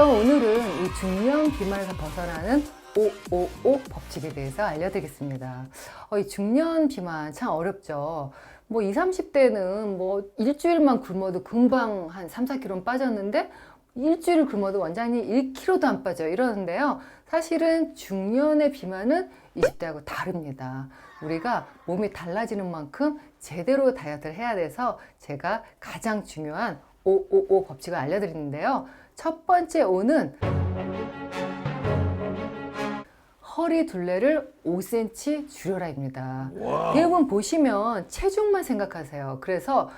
안녕하세요. 오늘은 이 중년 비만에서 벗어나는 555 법칙에 대해서 알려드리겠습니다. 이 중년 비만 참 어렵죠. 뭐 20, 30대는 뭐 일주일만 굶어도 금방 한 3, 4kg는 빠졌는데 일주일 굶어도 원장님 1kg도 안 빠져요 이러는데요. 사실은 중년의 비만은 20대하고 다릅니다. 우리가 몸이 달라지는 만큼 제대로 다이어트를 해야 돼서 제가 가장 중요한 555 법칙을 알려드리는데요. 첫 번째 O는 허리 둘레를 5cm 줄여라입니다. 대부분 보시면 체중만 생각하세요. 그래서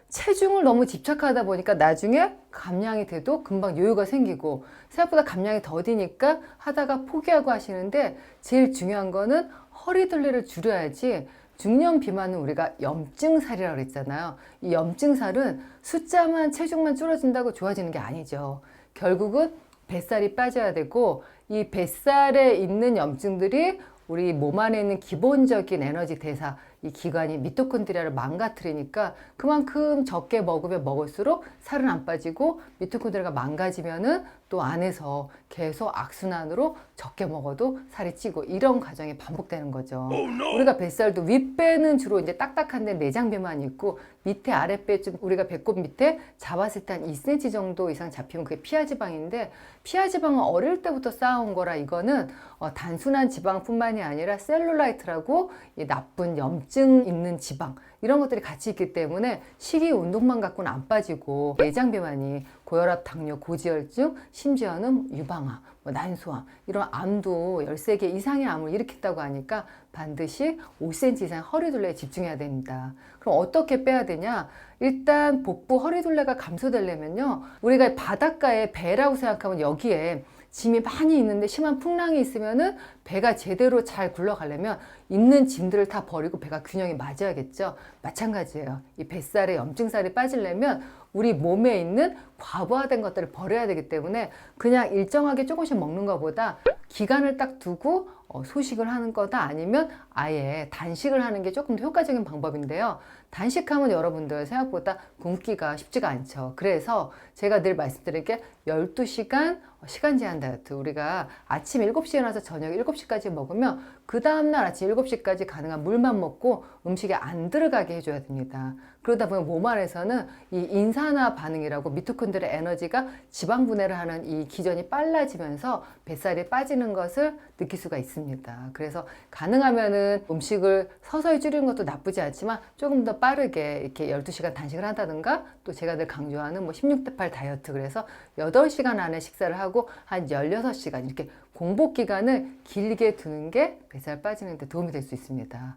체중을 너무 집착하다 보니까 나중에 감량이 돼도 금방 요요가 생기고 생각보다 감량이 더디니까 하다가 포기하고 하시는데 제일 중요한 거는 허리 둘레를 줄여야지. 중년 비만은 우리가 염증살이라고 그랬잖아요. 이 염증살은 숫자만 체중만 줄어진다고 좋아지는 게 아니죠. 결국은 뱃살이 빠져야 되고 이 뱃살에 있는 염증들이 우리 몸 안에 있는 기본적인 에너지 대사 이 기관이 미토콘드리아를 망가뜨리니까 그만큼 적게 먹으면 먹을수록 살은 안 빠지고 미토콘드리아가 망가지면은 또 안에서 계속 악순환으로 적게 먹어도 살이 찌고 이런 과정이 반복되는 거죠. 우리가 뱃살도 윗배는 주로 이제 딱딱한데 내장 비만이 있고 밑에 아랫배 좀 우리가 배꼽 밑에 잡았을 때 한 2cm 정도 이상 잡히면 그게 피하지방인데 피하지방은 어릴 때부터 쌓아온 거라 이거는 단순한 지방뿐만이 아니라 셀룰라이트라고 이 나쁜 염증 있는 지방 이런 것들이 같이 있기 때문에 식이 운동만 갖고는 안 빠지고 내장 비만이 고혈압, 당뇨, 고지혈증, 심지어는 유방암, 난소암 이런 암도 13개 이상의 암을 일으킨다고 하니까 반드시 5cm 이상 허리둘레에 집중해야 됩니다. 그럼 어떻게 빼야 되냐? 일단 복부 허리둘레가 감소되려면요. 우리가 바닷가에 배라고 생각하면 여기에 짐이 많이 있는데 심한 풍랑이 있으면은 배가 제대로 잘 굴러가려면 있는 짐들을 다 버리고 배가 균형이 맞아야겠죠. 마찬가지예요. 이 뱃살에 염증살이 빠지려면 우리 몸에 있는 과부하된 것들을 버려야 되기 때문에 그냥 일정하게 조금씩 먹는 것보다 기간을 딱 두고 소식을 하는 거다 아니면 아예 단식을 하는 게 조금 더 효과적인 방법인데요. 단식하면 여러분들 생각보다 굶기가 쉽지가 않죠. 그래서 제가 늘 말씀드릴 게 12시간 시간 제한 다이어트. 우리가 아침 7시에 일어나서 저녁 7시까지 먹으면 그 다음날 아침 7시까지 가능한 물만 먹고 음식에 안 들어가게 해줘야 됩니다. 그러다 보면 몸 안에서는 이 인산화 반응이라고 미토콘드리아 에너지가 지방 분해를 하는 이 기전이 빨라지면서 뱃살이 빠지는 것을 느낄 수가 있습니다. 그래서 가능하면은 음식을 서서히 줄이는 것도 나쁘지 않지만 조금 더 빠르게 이렇게 12시간 단식을 한다든가 또 제가 늘 강조하는 뭐 16대8 다이어트 그래서 8시간 안에 식사를 하고 한 16시간 이렇게 공복 기간을 길게 두는 게 뱃살 빠지는 데 도움이 될 수 있습니다.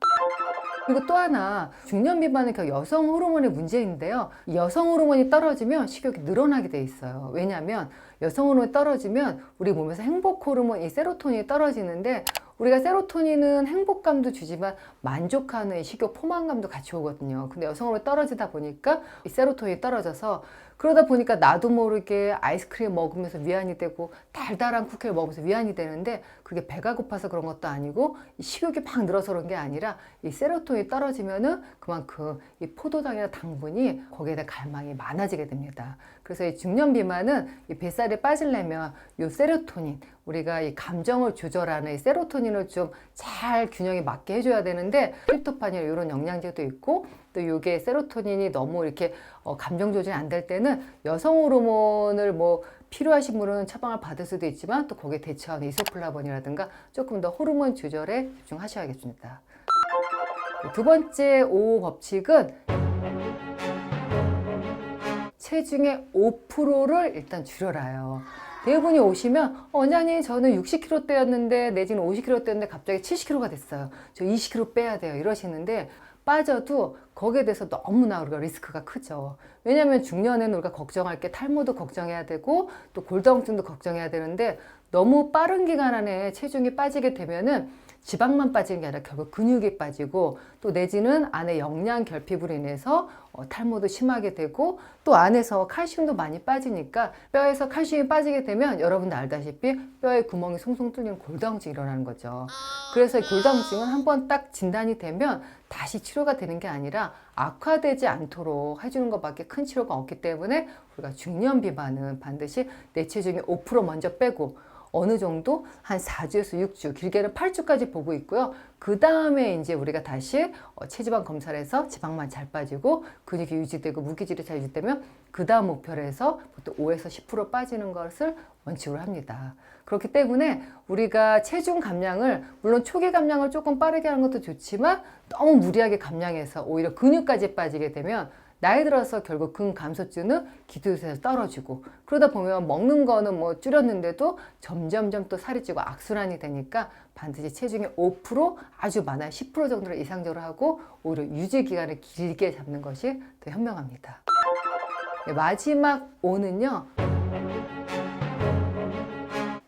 그리고 또 하나 중년 비만은 여성 호르몬의 문제인데요. 여성 호르몬이 떨어지면 식욕이 늘어나게 돼 있어요. 왜냐하면 여성 호르몬이 떨어지면 우리 몸에서 행복 호르몬 이 세로토닌이 떨어지는데 우리가 세로토닌은 행복감도 주지만 만족하는 식욕 포만감도 같이 오거든요. 근데 여성 호르몬이 떨어지다 보니까 이 세로토닌이 떨어져서 그러다 보니까 나도 모르게 아이스크림 먹으면서 위안이 되고 달달한 쿠키를 먹으면서 위안이 되는데 그게 배가 고파서 그런 것도 아니고 식욕이 막 늘어서 그런 게 아니라 이 세로토닌이 떨어지면은 그만큼 이 포도당이나 당분이 거기에 대한 갈망이 많아지게 됩니다. 그래서 이 중년 비만은 이 뱃살이 빠지려면 이 세로토닌 우리가 이 감정을 조절하는 이 세로토닌을 좀 잘 균형에 맞게 해줘야 되는데 트립토판이나 이런 영양제도 있고 또 이게 세로토닌이 너무 이렇게 감정 조절이 안 될 때는 여성 호르몬을 뭐 필요하신 분은 처방을 받을 수도 있지만 또 거기에 대처하는 이소플라본이라든가 조금 더 호르몬 조절에 집중하셔야겠습니다. 두 번째 5 법칙은 체중의 5%를 일단 줄여라요. 대부분이 오시면 원장님 저는 60kg대였는데 내지는 50kg대였는데 갑자기 70kg가 됐어요. 저 20kg 빼야 돼요. 이러시는데 빠져도 거기에 대해서 너무나 우리가 리스크가 크죠. 왜냐하면 중년에는 우리가 걱정할 게 탈모도 걱정해야 되고 또 골다공증도 걱정해야 되는데 너무 빠른 기간 안에 체중이 빠지게 되면은 지방만 빠지는 게 아니라 결국 근육이 빠지고 또 내지는 안에 영양 결핍으로 인해서 탈모도 심하게 되고 또 안에서 칼슘도 많이 빠지니까 뼈에서 칼슘이 빠지게 되면 여러분들 알다시피 뼈에 구멍이 송송 뚫리는 골다공증이 일어나는 거죠. 그래서 이 골다공증은 한번 딱 진단이 되면 다시 치료가 되는 게 아니라 악화되지 않도록 해주는 것밖에 큰 치료가 없기 때문에 우리가 중년 비만은 반드시 내 체중의 5% 먼저 빼고 어느 정도 한 4주에서 6주, 길게는 8주까지 보고 있고요. 그 다음에 이제 우리가 다시 체지방 검사를 해서 지방만 잘 빠지고 근육이 유지되고 무기질이 잘 유지되면 그 다음 목표로 해서 보통 5에서 10% 빠지는 것을 원칙으로 합니다. 그렇기 때문에 우리가 체중 감량을 물론 초기 감량을 조금 빠르게 하는 것도 좋지만 너무 무리하게 감량해서 오히려 근육까지 빠지게 되면 나이 들어서 결국 근감소증은 기토에서 떨어지고 그러다 보면 먹는 거는 뭐 줄였는데도 점점점 또 살이 찌고 악순환이 되니까 반드시 체중의 5% 아주 많아야 10% 정도를 이상적으로 하고 오히려 유지 기간을 길게 잡는 것이 더 현명합니다. 네, 마지막 O는요.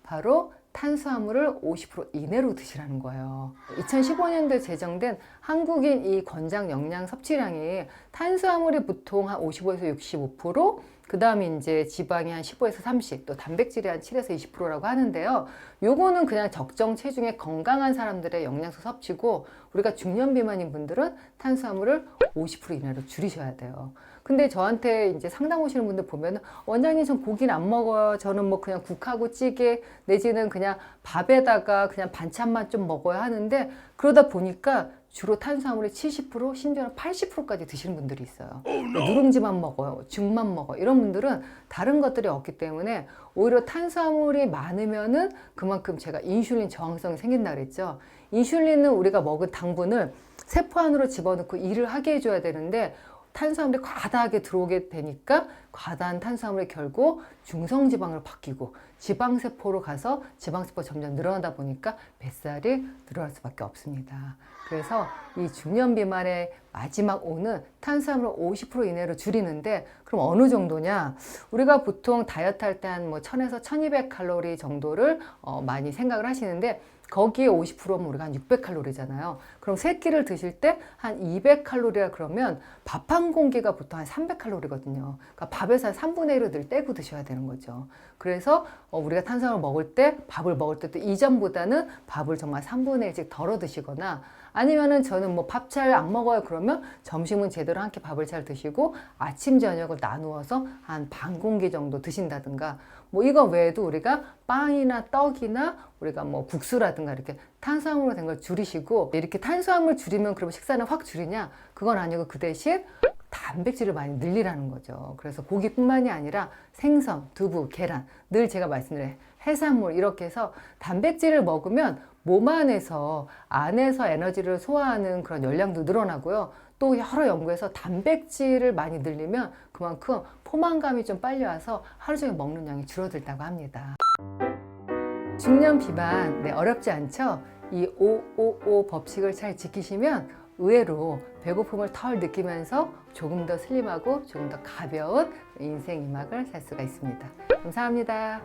바로 탄수화물을 50% 이내로 드시라는 거예요. 2015년도에 제정된 한국인 이 권장 영양 섭취량이 탄수화물이 보통 한 55에서 65%, 그 다음에 이제 지방이 한 15에서 30, 또 단백질이 한 7에서 20%라고 하는데요. 요거는 그냥 적정 체중의 건강한 사람들의 영양소 섭취고 우리가 중년 비만인 분들은 탄수화물을 50% 이내로 줄이셔야 돼요. 근데 저한테 이제 상담 오시는 분들 보면은 원장님 전 고기는 안 먹어요. 저는 뭐 그냥 국하고 찌개 내지는 그냥 밥에다가 그냥 반찬만 좀 먹어야 하는데 그러다 보니까 주로 탄수화물의 70% 심지어는 80%까지 드시는 분들이 있어요. 누룽지만 먹어요. 죽만 먹어. 이런 분들은 다른 것들이 없기 때문에 오히려 탄수화물이 많으면은 그만큼 제가 인슐린 저항성이 생긴다 그랬죠. 인슐린은 우리가 먹은 당분을 세포 안으로 집어넣고 일을 하게 해줘야 되는데 탄수화물이 과다하게 들어오게 되니까 과다한 탄수화물이 결국 중성지방으로 바뀌고 지방세포로 가서 지방세포가 점점 늘어나다 보니까 뱃살이 늘어날 수밖에 없습니다. 그래서 이 중년 비만의 마지막 O는 탄수화물을 50% 이내로 줄이는데 그럼 어느 정도냐? 우리가 보통 다이어트 할 때 한 뭐 1000에서 1200칼로리 정도를 많이 생각을 하시는데 거기에 50%면 우리가 한 600칼로리잖아요. 그럼 세 끼를 드실 때 한 200칼로리라 그러면 밥 한 공기가 보통 한 300칼로리거든요. 그러니까 밥에서 한 3분의 1을 늘 떼고 드셔야 되는 거죠. 그래서 우리가 탄수화물 먹을 때 밥을 먹을 때도 이전보다는 밥을 정말 3분의 1씩 덜어 드시거나 아니면은 저는 뭐 밥 잘 안 먹어요 그러면 점심은 제대로 한 끼 밥을 잘 드시고 아침 저녁을 나누어서 한 반 공기 정도 드신다든가 뭐 이거 외에도 우리가 빵이나 떡이나 우리가 뭐 국수라든가 이렇게 탄수화물로 된 걸 줄이시고 이렇게 탄수화물 줄이면 그러면 식사는 확 줄이냐? 그건 아니고 그 대신 단백질을 많이 늘리라는 거죠. 그래서 고기뿐만이 아니라 생선, 두부, 계란, 늘 제가 말씀드린 해산물 이렇게 해서 단백질을 먹으면 몸 안에서 에너지를 소화하는 그런 열량도 늘어나고요. 또 여러 연구에서 단백질을 많이 늘리면 그만큼 포만감이 좀 빨리 와서 하루 종일 먹는 양이 줄어들다고 합니다. 중년 비만 어렵지 않죠? 이 555 법칙을 잘 지키시면 의외로 배고픔을 덜 느끼면서 조금 더 슬림하고 조금 더 가벼운 인생 이막을 살 수가 있습니다. 감사합니다.